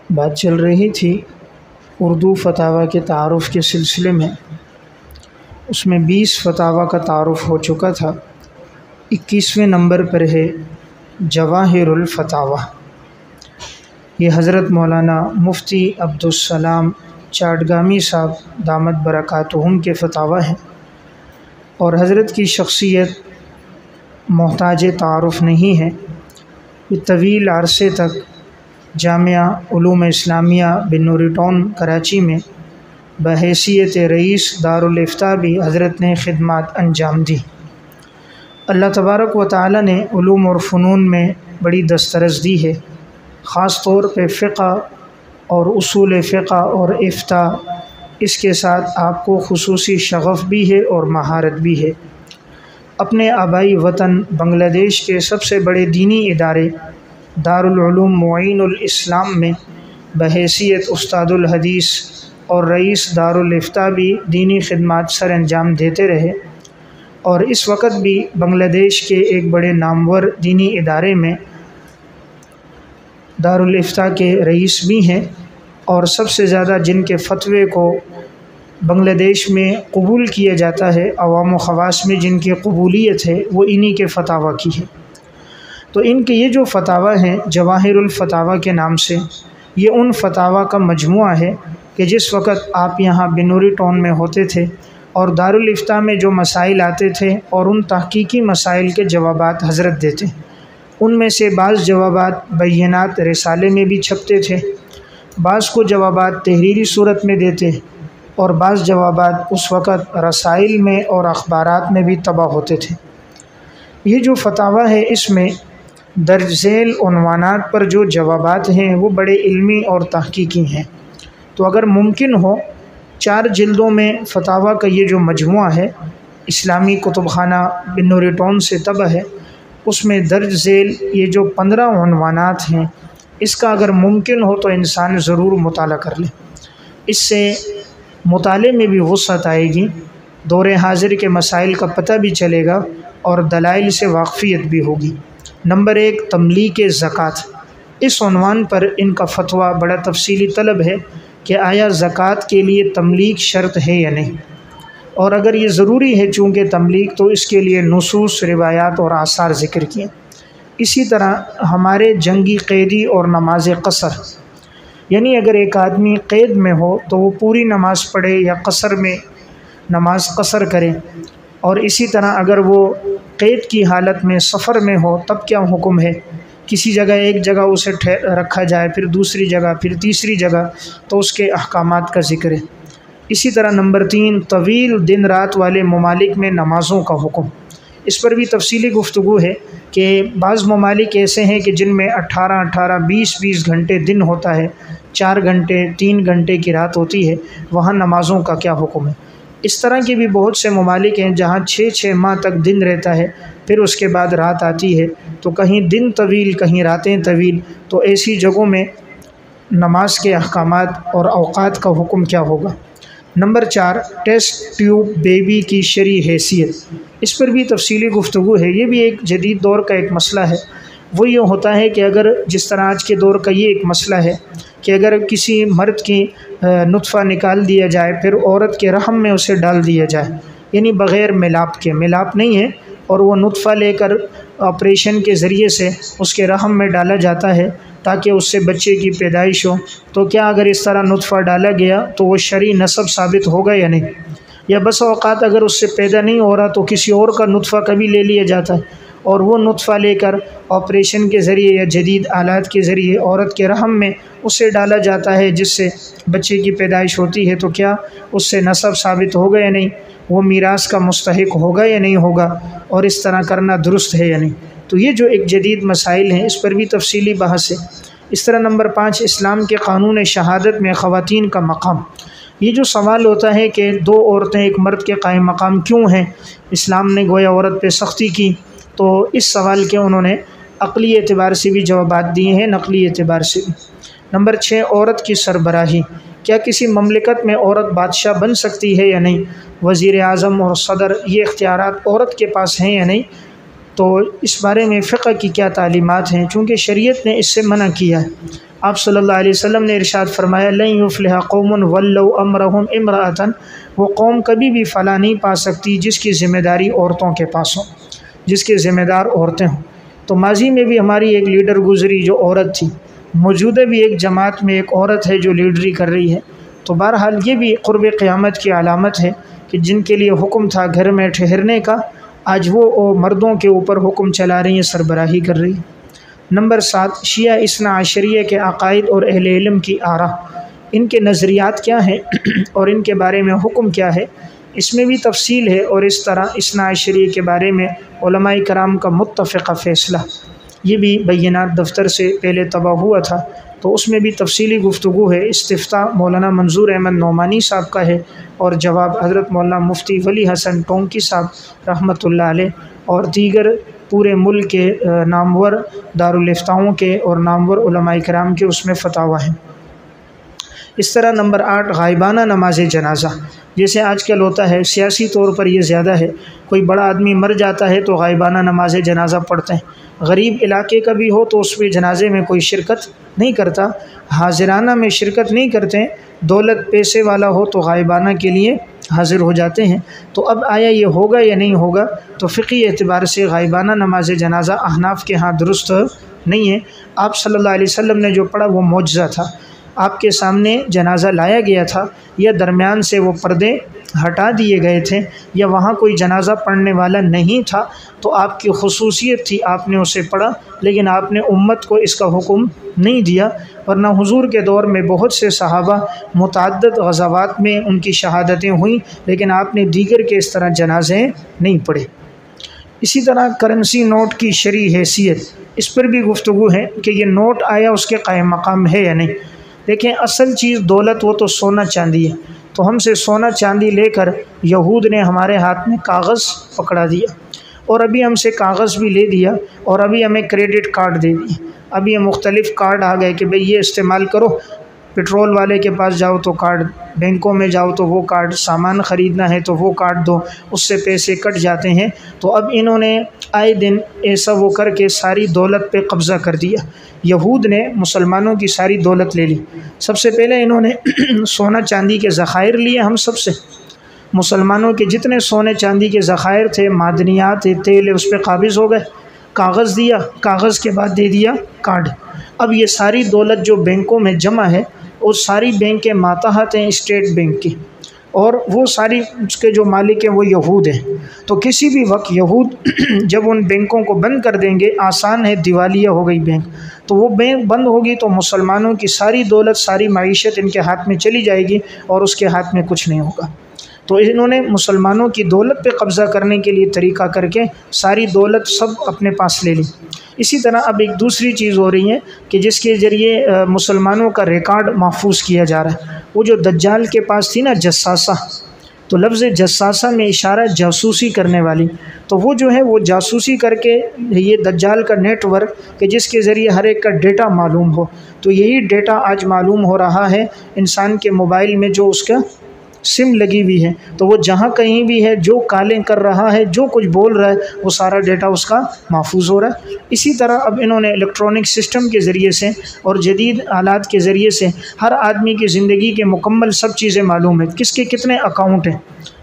بات چل رہی تھی اردو فتاوی کے تعارف کے سلسلے میں۔ اس میں 20 فتاوی کا تعارف ہو چکا تھا۔ 21ویں نمبر پر ہے جواہر الفتاوی۔ یہ حضرت مولانا مفتی عبدالسلام چاٹگامی صاحب دامت برکاتہم کے فتاوی ہیں، اور حضرت کی شخصیت محتاج تعارف نہیں ہے۔ یہ طویل عرصے تک جامعہ علوم اسلامیہ بنوری ٹاؤن کراچی میں بحیثیت رئیس دارالافتاء بھی حضرت نے خدمات انجام دی۔ اللہ تبارک و تعالی نے علوم اور فنون میں بڑی دسترس دی ہے، خاص طور پہ فقہ اور اصول فقہ اور افتاء۔ اس کے ساتھ آپ کو خصوصی شغف بھی ہے اور مہارت بھی ہے۔ اپنے آبائی وطن بنگلہ دیش کے سب سے بڑے دینی ادارے دارالعلوم معین الاسلام میں بحیثیت استاد الحدیث اور رئیس دارالافتاء بھی دینی خدمات سر انجام دیتے رہے، اور اس وقت بھی بنگلہ دیش کے ایک بڑے نامور دینی ادارے میں دارالافتاء کے رئیس بھی ہیں، اور سب سے زیادہ جن کے فتوے کو بنگلہ دیش میں قبول کیا جاتا ہے، عوام و خواص میں جن کی قبولیت ہے، وہ انہی کے فتاوی کی ہے۔ تو ان کے یہ جو فتاوی ہیں جواہر الفتاوی کے نام سے، یہ ان فتاوی کا مجموعہ ہے کہ جس وقت آپ یہاں بنوری ٹاؤن میں ہوتے تھے اور دارالافتاء میں جو مسائل آتے تھے اور ان تحقیقی مسائل کے جوابات حضرت دیتے، ان میں سے بعض جوابات بینات رسالے میں بھی چھپتے تھے، بعض کو جوابات تحریری صورت میں دیتے، اور بعض جوابات اس وقت رسائل میں اور اخبارات میں بھی طبع ہوتے تھے۔ یہ جو فتاوی ہے اس میں درج ذیل عنوانات پر جو جوابات ہیں وہ بڑے علمی اور تحقیقی ہیں۔ تو اگر ممکن ہو 4 جلدوں میں فتاوی کا یہ جو مجموعہ ہے، اسلامی کتب خانہ بنوری ٹاؤن سے طبع ہے، اس میں درج ذیل یہ جو 15 عنوانات ہیں، اس کا اگر ممکن ہو تو انسان ضرور مطالعہ کر لے۔ اس سے مطالعے میں بھی وسعت آئے گی، دور حاضر کے مسائل کا پتہ بھی چلے گا، اور دلائل سے واقفیت بھی ہوگی۔ نمبر 1، تملیک زکوٰۃ۔ اس عنوان پر ان کا فتویٰ بڑا تفصیلی طلب ہے کہ آیا زکوٰۃ کے لیے تملیک شرط ہے یا نہیں، اور اگر یہ ضروری ہے چونکہ تملیک، تو اس کے لیے نصوص، روایات اور آثار ذکر کیے۔ اسی طرح ہمارے جنگی قیدی اور نماز قصر، یعنی اگر ایک آدمی قید میں ہو تو وہ پوری نماز پڑھے یا قصر میں نماز قصر کرے، اور اسی طرح اگر وہ قید کی حالت میں سفر میں ہو تب کیا حکم ہے، کسی جگہ ایک جگہ اسے رکھا جائے، پھر دوسری جگہ، پھر تیسری جگہ، تو اس کے احکامات کا ذکر ہے۔ اسی طرح نمبر 3، طویل دن رات والے ممالک میں نمازوں کا حکم۔ اس پر بھی تفصیلی گفتگو ہے کہ بعض ممالک ایسے ہیں کہ جن میں 18 20 گھنٹے دن ہوتا ہے، 4 گھنٹے 3 گھنٹے کی رات ہوتی ہے، وہاں نمازوں کا کیا حکم ہے۔ اس طرح کے بھی بہت سے ممالک ہیں جہاں 6 ماہ تک دن رہتا ہے، پھر اس کے بعد رات آتی ہے، تو کہیں دن طویل کہیں راتیں طویل، تو ایسی جگہوں میں نماز کے احکامات اور اوقات کا حکم کیا ہوگا۔ نمبر 4، ٹیسٹ ٹیوب بیبی کی شرعی حیثیت۔ اس پر بھی تفصیلی گفتگو ہے۔ یہ بھی ایک جدید دور کا ایک مسئلہ ہے۔ وہ یہ ہوتا ہے کہ اگر جس طرح آج کے دور کا یہ ایک مسئلہ ہے کہ اگر کسی مرد کی نطفہ نکال دیا جائے، پھر عورت کے رحم میں اسے ڈال دیا جائے، یعنی بغیر ملاپ کے، ملاپ نہیں ہے، اور وہ نطفہ لے کر آپریشن کے ذریعے سے اس کے رحم میں ڈالا جاتا ہے تاکہ اس سے بچے کی پیدائش ہو، تو کیا اگر اس طرح نطفہ ڈالا گیا تو وہ شرعی نسب ثابت ہوگا یا نہیں؟ یا بس اوقات اگر اس سے پیدا نہیں ہو رہا تو کسی اور کا نطفہ کبھی لے لیا جاتا ہے، اور وہ نطفہ لے کر آپریشن کے ذریعے یا جدید آلات کے ذریعے عورت کے رحم میں اسے ڈالا جاتا ہے جس سے بچے کی پیدائش ہوتی ہے، تو کیا اس سے نسب ثابت ہوگا یا نہیں، وہ میراث کا مستحق ہوگا یا نہیں ہوگا، اور اس طرح کرنا درست ہے یا نہیں۔ تو یہ جو ایک جدید مسائل ہیں اس پر بھی تفصیلی بحث ہے۔ اس طرح نمبر 5، اسلام کے قانون شہادت میں خواتین کا مقام۔ یہ جو سوال ہوتا ہے کہ 2 عورتیں ایک مرد کے قائم مقام کیوں ہیں، اسلام نے گویا عورت پہ سختی کی، تو اس سوال کے انہوں نے عقلی اعتبار سے بھی جوابات دیے ہیں، نقلی اعتبار سے بھی۔ نمبر 6، عورت کی سربراہی۔ کیا کسی مملکت میں عورت بادشاہ بن سکتی ہے یا نہیں، وزیر اعظم اور صدر، یہ اختیارات عورت کے پاس ہیں یا نہیں، تو اس بارے میں فقہ کی کیا تعلیمات ہیں، چونکہ شریعت نے اس سے منع کیا ہے۔ آپ صلی اللہ علیہ وسلم نے ارشاد فرمایا لن یفلح قوم ولوا امرهم امرأۃ، وہ قوم کبھی بھی فلاح نہیں پا سکتی جس کی ذمہ داری عورتوں کے پاس ہو، جس کے ذمہ دار عورتیں ہوں۔ تو ماضی میں بھی ہماری ایک لیڈر گزری جو عورت تھی، موجودہ بھی ایک جماعت میں ایک عورت ہے جو لیڈری کر رہی ہے۔ تو بہرحال یہ بھی قرب قیامت کی علامت ہے کہ جن کے لیے حکم تھا گھر میں ٹھہرنے کا، آج وہ مردوں کے اوپر حکم چلا رہی ہیں، سربراہی کر رہی ہیں۔ نمبر 7، شیعہ اثنا عشریہ کے عقائد اور اہل علم کی آراء، ان کے نظریات کیا ہیں اور ان کے بارے میں حکم کیا ہے، اس میں بھی تفصیل ہے۔ اور اس طرح اثنا عشریہ کے بارے میں علماء کرام کا متفقہ فیصلہ، یہ بھی بینات دفتر سے پہلے طبع ہوا تھا، تو اس میں بھی تفصیلی گفتگو ہے۔ استفتاء مولانا منظور احمد نعمانی صاحب کا ہے، اور جواب حضرت مولانا مفتی ولی حسن ٹونکی صاحب رحمۃ اللہ علیہ اور دیگر پورے ملک کے نامور دارالافتاؤں کے اور نامور علماء کرام کے اس میں فتاویٰ ہیں۔ اس طرح نمبر 8، غائبانہ نماز جنازہ، جیسے آج کل ہوتا ہے، سیاسی طور پر یہ زیادہ ہے، کوئی بڑا آدمی مر جاتا ہے تو غائبانہ نماز جنازہ پڑھتے ہیں، غریب علاقے کا بھی ہو تو اس میں جنازے میں کوئی شرکت نہیں کرتا، حاضرانہ میں شرکت نہیں کرتے، دولت پیسے والا ہو تو غائبانہ کے لیے حاضر ہو جاتے ہیں۔ تو اب آیا یہ ہوگا یا نہیں ہوگا؟ تو فقہی اعتبار سے غائبانہ نماز جنازہ احناف کے ہاں درست نہیں ہے۔ آپ صلی اللہ علیہ وسلم نے جو پڑھا وہ معجزہ تھا، آپ کے سامنے جنازہ لایا گیا تھا، یا درمیان سے وہ پردے ہٹا دیے گئے تھے، یا وہاں کوئی جنازہ پڑھنے والا نہیں تھا، تو آپ کی خصوصیت تھی، آپ نے اسے پڑھا، لیکن آپ نے امت کو اس کا حکم نہیں دیا۔ ورنہ حضور کے دور میں بہت سے صحابہ متعدد غزوات میں ان کی شہادتیں ہوئیں، لیکن آپ نے دیگر کے اس طرح جنازے نہیں پڑھے۔ اسی طرح کرنسی نوٹ کی شرعی حیثیت، اس پر بھی گفتگو ہے کہ یہ نوٹ آیا اس کے قائم مقام ہے یا نہیں۔ دیکھیں، اصل چیز دولت وہ تو سونا چاندی ہے، تو ہم سے سونا چاندی لے کر یہود نے ہمارے ہاتھ میں کاغذ پکڑا دیا، اور ابھی ہم سے کاغذ بھی لے دیا، اور ابھی ہمیں کریڈٹ کارڈ دے دیے، ابھی یہ مختلف کارڈ آ گئے کہ بھئی یہ استعمال کرو، پٹرول والے کے پاس جاؤ تو کارڈ، بینکوں میں جاؤ تو وہ کارڈ، سامان خریدنا ہے تو وہ کارڈ دو، اس سے پیسے کٹ جاتے ہیں۔ تو اب انہوں نے آئے دن ایسا وہ کر کے ساری دولت پہ قبضہ کر دیا۔ یہود نے مسلمانوں کی ساری دولت لے لی۔ سب سے پہلے انہوں نے سونا چاندی کے ذخائر لیے ہم سب سے، مسلمانوں کے جتنے سونے چاندی کے ذخائر تھے، معدنیات تھے، تیل، اس پہ قابض ہو گئے، کاغذ دیا، کاغذ کے بعد دے دیا کارڈ۔ اب یہ ساری دولت جو بینکوں میں جمع ہے، وہ ساری بینکیں ماتحت ہیں اسٹیٹ بینک کی، اور وہ ساری اس کے جو مالک ہیں وہ یہود ہیں۔ تو کسی بھی وقت یہود جب ان بینکوں کو بند کر دیں گے، آسان ہے، دیوالیہ ہو گئی بینک، تو وہ بینک بند ہوگی تو مسلمانوں کی ساری دولت، ساری معیشت ان کے ہاتھ میں چلی جائے گی، اور اس کے ہاتھ میں کچھ نہیں ہوگا۔ تو انہوں نے مسلمانوں کی دولت پہ قبضہ کرنے کے لیے طریقہ کر کے ساری دولت سب اپنے پاس لے لی۔ اسی طرح اب ایک دوسری چیز ہو رہی ہے کہ جس کے ذریعے مسلمانوں کا ریکارڈ محفوظ کیا جا رہا ہے، وہ جو دجال کے پاس تھی نا جساسہ، تو لفظ جساسہ میں اشارہ جاسوسی کرنے والی، تو وہ جو ہے وہ جاسوسی کر کے یہ دجال کا نیٹ ورک کہ جس کے ذریعے ہر ایک کا ڈیٹا معلوم ہو، تو یہی ڈیٹا آج معلوم ہو رہا ہے انسان کے موبائل میں، جو اس کا سم لگی ہوئی ہے، تو وہ جہاں کہیں بھی ہے، جو کالیں کر رہا ہے، جو کچھ بول رہا ہے، وہ سارا ڈیٹا اس کا محفوظ ہو رہا ہے۔ اسی طرح اب انہوں نے الیکٹرانک سسٹم کے ذریعے سے اور جدید آلات کے ذریعے سے ہر آدمی کی زندگی کے مکمل سب چیزیں معلوم ہیں، کس کے کتنے اکاؤنٹ ہیں۔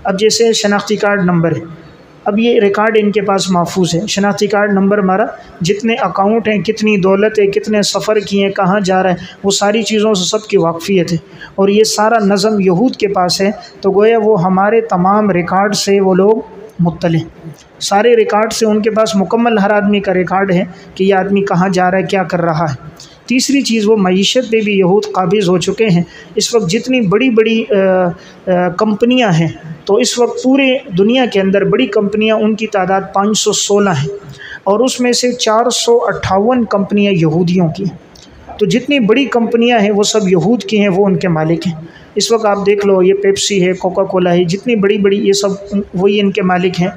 اب جیسے شناختی کارڈ نمبر ہے، اب یہ ریکارڈ ان کے پاس محفوظ ہے، شناختی کارڈ نمبر ہمارا، جتنے اکاؤنٹ ہیں، کتنی دولت ہے، کتنے سفر کیے ہیں، کہاں جا رہا ہے، وہ ساری چیزوں سے سب کی واقفیت ہے، اور یہ سارا نظم یہود کے پاس ہے۔ تو گویا وہ ہمارے تمام ریکارڈ سے وہ لوگ مطلع، سارے ریکارڈ سے ان کے پاس مکمل ہر آدمی کا ریکارڈ ہے کہ یہ آدمی کہاں جا رہا ہے، کیا کر رہا ہے۔ تیسری چیز، وہ معیشت پہ بھی یہود قابض ہو چکے ہیں۔ اس وقت جتنی بڑی بڑی کمپنیاں ہیں، تو اس وقت پورے دنیا کے اندر بڑی کمپنیاں، ان کی تعداد 516 ہیں، اور اس میں سے 458 کمپنیاں یہودیوں کی ہیں۔ تو جتنی بڑی کمپنیاں ہیں وہ سب یہود کی ہیں، وہ ان کے مالک ہیں۔ اس وقت آپ دیکھ لو، یہ پیپسی ہے، کوکا کولا ہے، جتنی بڑی بڑی یہ سب وہی ان کے مالک ہیں۔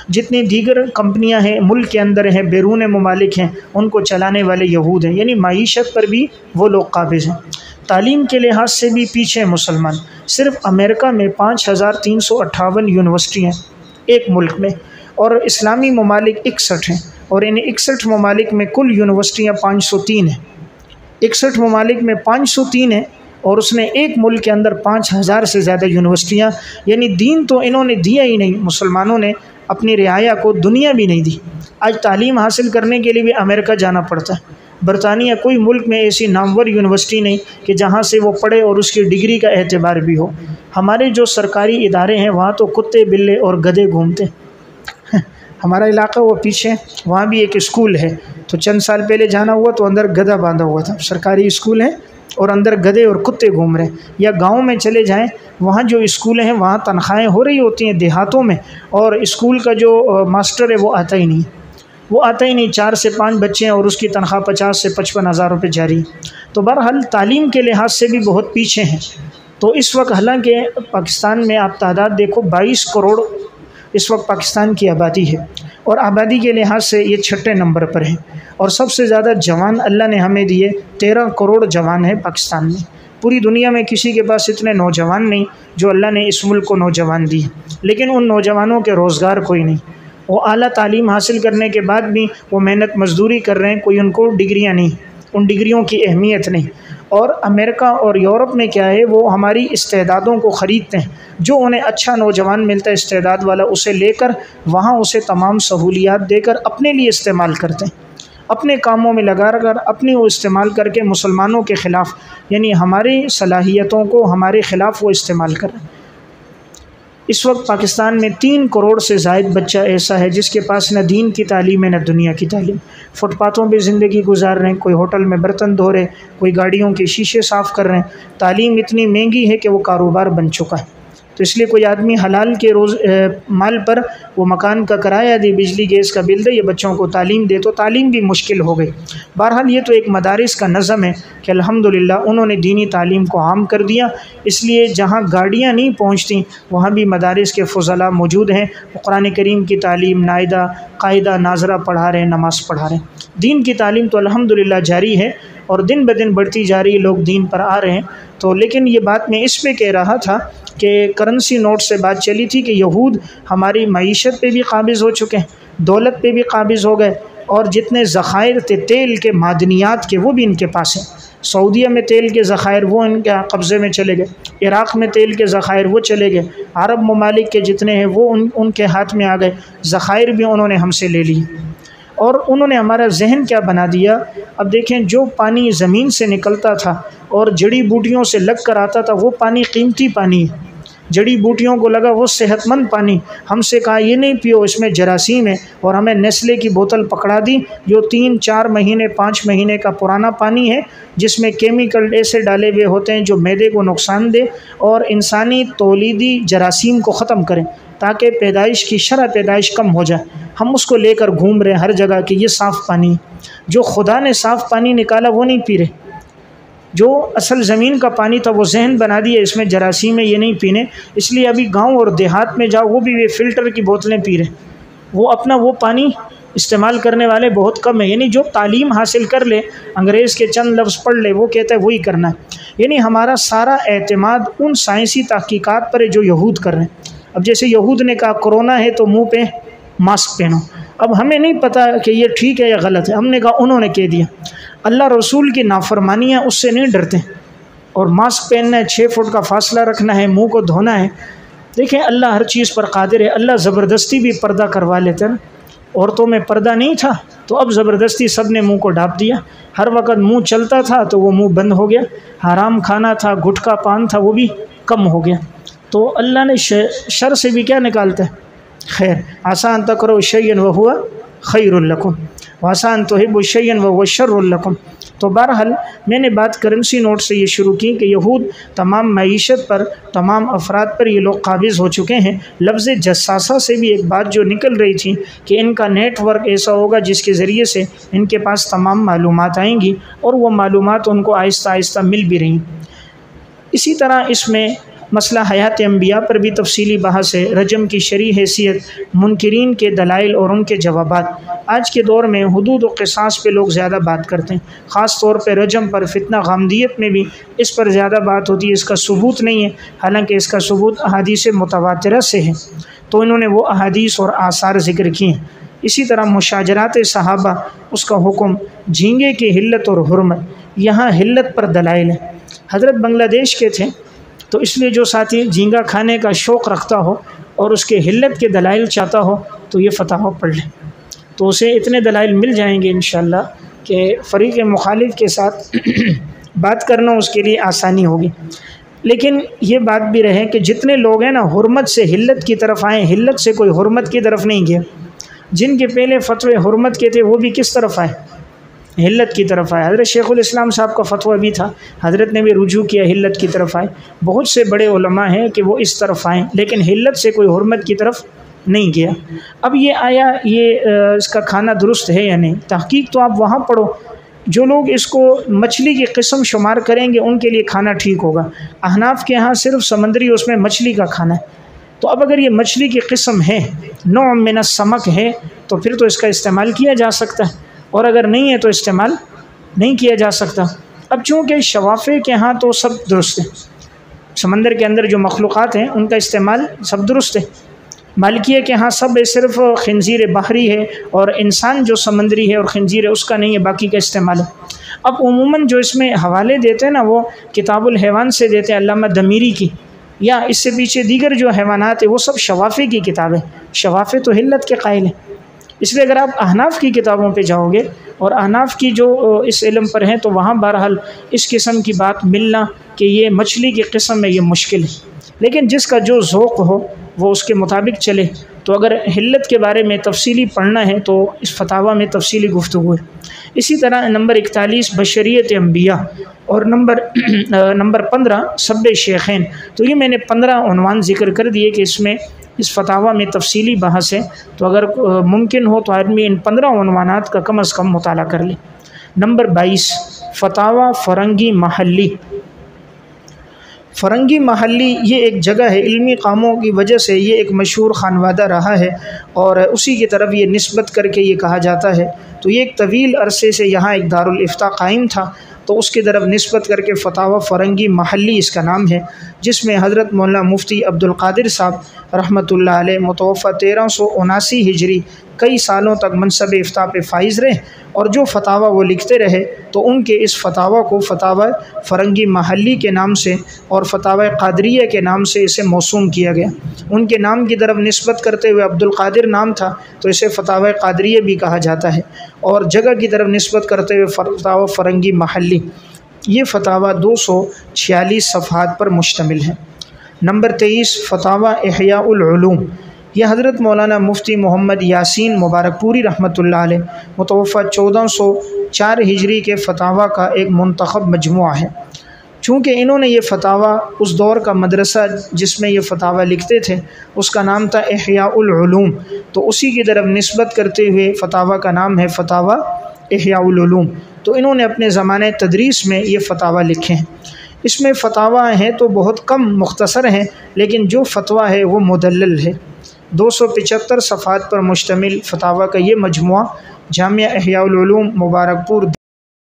جتنی دیگر کمپنیاں ہیں، ملک کے اندر ہیں، بیرون ممالک ہیں، ان کو چلانے والے یہود ہیں، یعنی معیشت پر بھی وہ لوگ قابض ہیں۔ تعلیم کے لحاظ سے بھی پیچھے ہیں مسلمان، صرف امریکہ میں 5358 یونیورسٹی ہیں ایک ملک میں، اور اسلامی ممالک 61 ہیں، اور ان 61 ممالک میں کل یونیورسٹیاں 503 ہیں۔ 61 ممالک میں 503 ہیں، اور اس نے ایک ملک کے اندر 5000 سے زیادہ یونیورسٹیاں، یعنی دین تو انہوں نے دیا ہی نہیں، مسلمانوں نے اپنی رعایا کو دنیا بھی نہیں دی۔ آج تعلیم حاصل کرنے کے لیے بھی امریکہ جانا پڑتا ہے، برطانیہ، کوئی ملک میں ایسی نامور یونیورسٹی نہیں کہ جہاں سے وہ پڑھے اور اس کی ڈگری کا اعتبار بھی ہو۔ ہمارے جو سرکاری ادارے ہیں وہاں تو کتے بلے اور گدھے گھومتے ہیں۔ ہمارا علاقہ وہ پیچھے، وہاں بھی ایک اسکول ہے، تو چند سال پہلے جانا ہوا تو اندر گدھا باندھا ہوا تھا، سرکاری اسکول ہے اور اندر گدھے اور کتے گھوم رہے ہیں۔ یا گاؤں میں چلے جائیں، وہاں جو اسکول ہیں وہاں تنخواہیں ہو رہی ہوتی ہیں دیہاتوں میں، اور اسکول کا جو ماسٹر ہے وہ آتا ہی نہیں، وہ آتا ہی نہیں، 4 سے 5 بچے ہیں اور اس کی تنخواہ 50 سے 55 ہزار روپے جاری۔ تو بہرحال تعلیم کے لحاظ سے بھی بہت پیچھے ہیں۔ تو اس وقت حالانکہ پاکستان میں آپ تعداد دیکھو 22 کروڑ اس وقت پاکستان کی آبادی ہے، اور آبادی کے لحاظ سے یہ 6 نمبر پر ہے، اور سب سے زیادہ جوان اللہ نے ہمیں دیے، 13 کروڑ جوان ہیں پاکستان میں۔ پوری دنیا میں کسی کے پاس اتنے نوجوان نہیں جو اللہ نے اس ملک کو نوجوان دی، لیکن ان نوجوانوں کے روزگار کوئی نہیں۔ وہ اعلیٰ تعلیم حاصل کرنے کے بعد بھی وہ محنت مزدوری کر رہے ہیں، کوئی ان کو ڈگریاں نہیں، ان ڈگریوں کی اہمیت نہیں۔ اور امریکہ اور یورپ میں کیا ہے، وہ ہماری استعدادوں کو خریدتے ہیں، جو انہیں اچھا نوجوان ملتا ہے استعداد والا، اسے لے کر وہاں اسے تمام سہولیات دے کر اپنے لیے استعمال کرتے ہیں، اپنے کاموں میں لگا کر اپنی وہ استعمال کر کے مسلمانوں کے خلاف، یعنی ہماری صلاحیتوں کو ہمارے خلاف وہ استعمال کر رہے ہیں۔ اس وقت پاکستان میں 3 کروڑ سے زائد بچہ ایسا ہے جس کے پاس نہ دین کی تعلیم ہے نہ دنیا کی تعلیم، فٹ پاتھوں پہ زندگی گزار رہے ہیں، کوئی ہوٹل میں برتن دھو رہے، کوئی گاڑیوں کے شیشے صاف کر رہے ہیں۔ تعلیم اتنی مہنگی ہے کہ وہ کاروبار بن چکا ہے، تو اس لیے کوئی آدمی حلال کے مال پر وہ مکان کا کرایہ دے، بجلی گیس کا بل دے، یا بچوں کو تعلیم دے، تو تعلیم بھی مشکل ہو گئی۔ بہرحال یہ تو ایک مدارس کا نظم ہے کہ الحمدللہ انہوں نے دینی تعلیم کو عام کر دیا، اس لیے جہاں گاڑیاں نہیں پہنچتی وہاں بھی مدارس کے فضلاء موجود ہیں، قرآن کریم کی تعلیم، نائدہ، قاعدہ، ناظرہ پڑھا رہے ہیں، نماز پڑھا رہے ہیں۔ دین کی تعلیم تو الحمدللہ جاری ہے اور دن بدن بڑھتی جا رہی، لوگ دین پر آ رہے ہیں۔ تو لیکن یہ بات میں اس پہ کہہ رہا تھا کہ کرنسی نوٹ سے بات چلی تھی کہ یہود ہماری معیشت پہ بھی قابض ہو چکے ہیں، دولت پہ بھی قابض ہو گئے، اور جتنے ذخائر تھے تیل کے، معدنیات کے، وہ بھی ان کے پاس ہیں۔ سعودیہ میں تیل کے ذخائر وہ ان کے قبضے میں چلے گئے، عراق میں تیل کے ذخائر وہ چلے گئے، عرب ممالک کے جتنے ہیں وہ ان کے ہاتھ میں آ گئے، ذخائر بھی انہوں نے ہم سے لے لی، اور انہوں نے ہمارا ذہن کیا بنا دیا۔ اب دیکھیں، جو پانی زمین سے نکلتا تھا اور جڑی بوٹیوں سے لگ کر آتا تھا وہ پانی قیمتی پانی ہے، جڑی بوٹیوں کو لگا وہ صحت مند پانی، ہم سے کہا یہ نہیں پیو، اس میں جراثیم ہے، اور ہمیں نیسلے کی بوتل پکڑا دی جو 3 4 مہینے 5 مہینے کا پرانا پانی ہے، جس میں کیمیکل ایسے ڈالے ہوئے ہوتے ہیں جو معدے کو نقصان دے اور انسانی تولیدی جراثیم کو ختم کریں تاکہ پیدائش کی شرح پیدائش کم ہو جائے۔ ہم اس کو لے کر گھوم رہے ہیں ہر جگہ کہ یہ صاف پانی ہے۔ جو خدا نے صاف پانی نکالا وہ نہیں پی رہے، جو اصل زمین کا پانی تھا وہ ذہن بنا دیا اس میں جراثیم ہے، یہ نہیں پینے، اس لیے ابھی گاؤں اور دیہات میں جاؤ وہ بھی یہ فلٹر کی بوتلیں پی رہے ہیں، وہ اپنا وہ پانی استعمال کرنے والے بہت کم ہیں۔ یعنی جو تعلیم حاصل کر لے، انگریز کے چند لفظ پڑھ لے، وہ کہتا ہے وہی کرنا ہے۔ یعنی ہمارا سارا اعتماد ان سائنسی تحقیقات پر ہے جو یہود کر رہے ہیں۔ اب جیسے یہود نے کہا کرونا ہے تو منہ پہ ماسک پہنو، اب ہمیں نہیں پتہ کہ یہ ٹھیک ہے یا غلط ہے، ہم نے کہا انہوں نے کہہ دیا۔ اللہ رسول کی نافرمانیاں اس سے نہیں ڈرتے، اور ماسک پہننا ہے، 6 فٹ کا فاصلہ رکھنا ہے، منہ کو دھونا ہے۔ دیکھیں اللہ ہر چیز پر قادر ہے، اللہ زبردستی بھی پردہ کروا لیتے نا، عورتوں میں پردہ نہیں تھا تو اب زبردستی سب نے منہ کو ڈھانپ دیا، ہر وقت منہ چلتا تھا تو وہ منہ بند ہو گیا، حرام کھانا تھا، گٹکا پان تھا، وہ بھی کم ہو گیا۔ تو اللہ نے شر سے بھی کیا نکالتا ہے؟ خیر۔ آسان تکرہوا شیئا وہو خیر لکم وآسان تحبوا شیئا وہو شر لکم۔ تو بہرحال میں نے بات کرنسی نوٹ سے یہ شروع کی کہ یہود تمام معیشت پر، تمام افراد پر یہ لوگ قابض ہو چکے ہیں۔ لفظ جساسہ سے بھی ایک بات جو نکل رہی تھی کہ ان کا نیٹ ورک ایسا ہوگا جس کے ذریعے سے ان کے پاس تمام معلومات آئیں گی، اور وہ معلومات ان کو آہستہ آہستہ مل بھی رہی۔ اسی طرح اس میں مسئلہ حیات انبیاء پر بھی تفصیلی بحث ہے، رجم کی شرعی حیثیت، منکرین کے دلائل اور ان کے جوابات۔ آج کے دور میں حدود و قصاص پہ لوگ زیادہ بات کرتے ہیں، خاص طور پہ رجم پر، فتنہ غامدیت میں بھی اس پر زیادہ بات ہوتی ہے، اس کا ثبوت نہیں ہے، حالانکہ اس کا ثبوت احادیث متواترہ سے ہے، تو انہوں نے وہ احادیث اور آثار ذکر کیے ہیں۔ اسی طرح مشاجرات صحابہ، اس کا حکم، جھینگے کی حلت اور حرمت، یہاں حلت پر دلائل ہیں۔ حضرت بنگلہ دیش کے تھے، تو اس لیے جو ساتھی جھینگا کھانے کا شوق رکھتا ہو اور اس کے حلت کے دلائل چاہتا ہو تو یہ فتاویٰ پڑھ لیں، تو اسے اتنے دلائل مل جائیں گے انشاءاللہ کہ فریق مخالف کے ساتھ بات کرنا اس کے لیے آسانی ہوگی۔ لیکن یہ بات بھی رہے کہ جتنے لوگ ہیں نا حرمت سے حلت کی طرف آئیں، حلت سے کوئی حرمت کی طرف نہیں گیا۔ جن کے پہلے فتوے حرمت کے تھے وہ بھی کس طرف آئے؟ حلت کی طرف آئے۔ حضرت شیخ الاسلام صاحب کا فتویٰ بھی تھا، حضرت نے بھی رجوع کیا، حلت کی طرف آئے۔ بہت سے بڑے علماء ہیں کہ وہ اس طرف آئیں، لیکن حلت سے کوئی حرمت کی طرف نہیں گیا۔ اب یہ آیا اس کا کھانا درست ہے یا نہیں، تحقیق تو آپ وہاں پڑھو۔ جو لوگ اس کو مچھلی کی قسم شمار کریں گے ان کے لیے کھانا ٹھیک ہوگا۔ احناف کے ہاں صرف سمندری اس میں مچھلی کا کھانا ہے، تو اب اگر یہ مچھلی کی قسم ہے، نوع من السمک ہے، تو پھر تو اس کا استعمال کیا جا سکتا ہے، اور اگر نہیں ہے تو استعمال نہیں کیا جا سکتا۔ اب چونکہ شوافع کے ہاں تو سب درست ہے، سمندر کے اندر جو مخلوقات ہیں ان کا استعمال سب درست ہے۔ مالکیہ کے ہاں سب صرف خنزیر بحری ہے، اور انسان جو سمندری ہے اور خنزیر ہے اس کا نہیں ہے، باقی کا استعمال ہے۔ اب عموماً جو اس میں حوالے دیتے ہیں نا وہ کتاب الحیوان سے دیتے ہیں، علامہ دمیری کی، یا اس سے پیچھے دیگر جو حیوانات ہیں وہ سب شوافع کی کتابیں، شوافع تو حلت کے قائل ہیں۔ اس لیے اگر آپ احناف کی کتابوں پہ جاؤ گے اور احناف کی جو اس علم پر ہیں تو وہاں بہرحال اس قسم کی بات ملنا کہ یہ مچھلی کی قسم ہے یہ مشکل ہے۔ لیکن جس کا جو ذوق ہو وہ اس کے مطابق چلے۔ تو اگر حلت کے بارے میں تفصیلی پڑھنا ہے تو اس فتاویٰ میں تفصیلی گفتگو ہے۔ اسی طرح نمبر 41 بشریت انبیاء، اور نمبر 15 سب شیخین۔ تو یہ میں نے 15 عنوان ذکر کر دیے کہ اس میں اس فتاویٰ میں تفصیلی بحث ہے، تو اگر ممکن ہو تو آدمی ان 15 عنوانات کا کم از کم مطالعہ کر لے۔ نمبر 22 فتاویٰ فرنگی محلی۔ فرنگی محلی یہ ایک جگہ ہے، علمی کاموں کی وجہ سے یہ ایک مشہور خانوادہ رہا ہے، اور اسی کی طرف یہ نسبت کر کے یہ کہا جاتا ہے۔ تو یہ ایک طویل عرصے سے یہاں ایک دارالافتاء قائم تھا، تو اس کی طرف نسبت کر کے فتاویٰ فرنگی محلی اس کا نام ہے، جس میں حضرت مولانا مفتی عبدالقادر صاحب رحمۃ اللہ علیہ متوفہ 1379 ہجری کئی سالوں تک منصب افتاء پہ فائز رہے، اور جو فتاویٰ وہ لکھتے رہے تو ان کے اس فتاویٰ کو فتاویٰ فرنگی محلی کے نام سے اور فتاویٰ قادریہ کے نام سے اسے موسوم کیا گیا۔ ان کے نام کی طرف نسبت کرتے ہوئے عبدالقادر نام تھا تو اسے فتاویٰ قادریہ بھی کہا جاتا ہے، اور جگہ کی طرف نسبت کرتے ہوئے فتاویٰ فرنگی محلی۔ یہ فتاویٰ 246 صفحات پر مشتمل ہے۔ نمبر 23 فتاویٰ احیاء العلوم۔ یہ حضرت مولانا مفتی محمد یاسین مبارک پوری رحمۃ اللہ علیہ متوفہ 1404 ہجری کے فتاویٰ کا ایک منتخب مجموعہ ہے۔ چونکہ انہوں نے یہ فتاویٰ اس دور کا مدرسہ جس میں یہ فتاویٰ لکھتے تھے اس کا نام تھا احیاء العلوم، تو اسی کی طرف نسبت کرتے ہوئے فتاویٰ کا نام ہے فتاویٰ احیاء العلوم۔ تو انہوں نے اپنے زمانے تدریس میں یہ فتاویٰ لکھے ہیں۔ اس میں فتاویٰ ہیں تو بہت کم مختصر ہیں، لیکن جو فتویٰ ہے وہ مدلل ہے۔ 275 صفحات پر مشتمل فتاویٰ کا یہ مجموعہ جامعہ احیاء العلوم مبارک پور